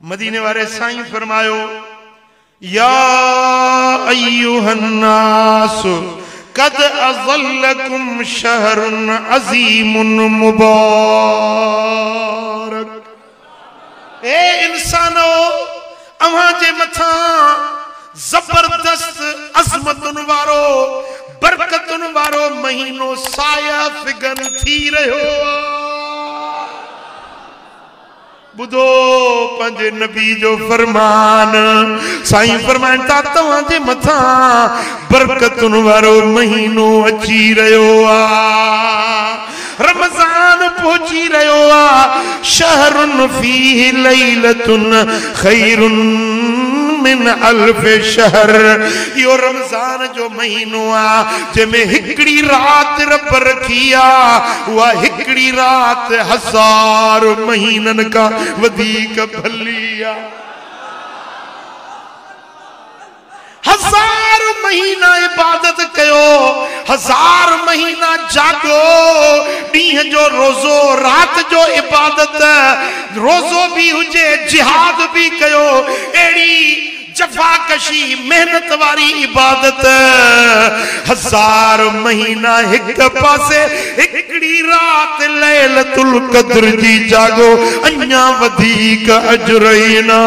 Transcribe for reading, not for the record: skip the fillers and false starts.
मदीने वाले साईं फरमायो या अय्युहन्नास कद अज़ल्लकुम शहरुन अज़ीमुन मुबारक। ए इंसानो अवां जे मथा जबरदस्त अजमतुन वारो बरकतुन वारो महीनो साया फिगन थी रहो। बुधो पंजे नबी जो फरमान साईं फरमान ता तवां जे मथा बरकतुन वारो महीनो अची रहो आ। रमजान पहुंची रहो आ। शहरुन फीहि लैलतुन खैरुन मिन अल्फ शहर। यो रमजान जो महीनो आ जंहिंमें हिकड़ी रात रब रखी आ उहा हिकड़ी रात 1000 महीनन का वधीक भली आ। 1000 महीना इबादत कयो, 1000 महीना जागो, डीह जो रोजो रात जो इबादत, रोजो भी हुजे जिहाद भी कयो, एड़ी जफाकशी मेहनत वारी इबादत। 1000 महीना एक पासे हिकड़ी रात लैलतुल क़द्र जी जागो, अञा वधीक अजर ना।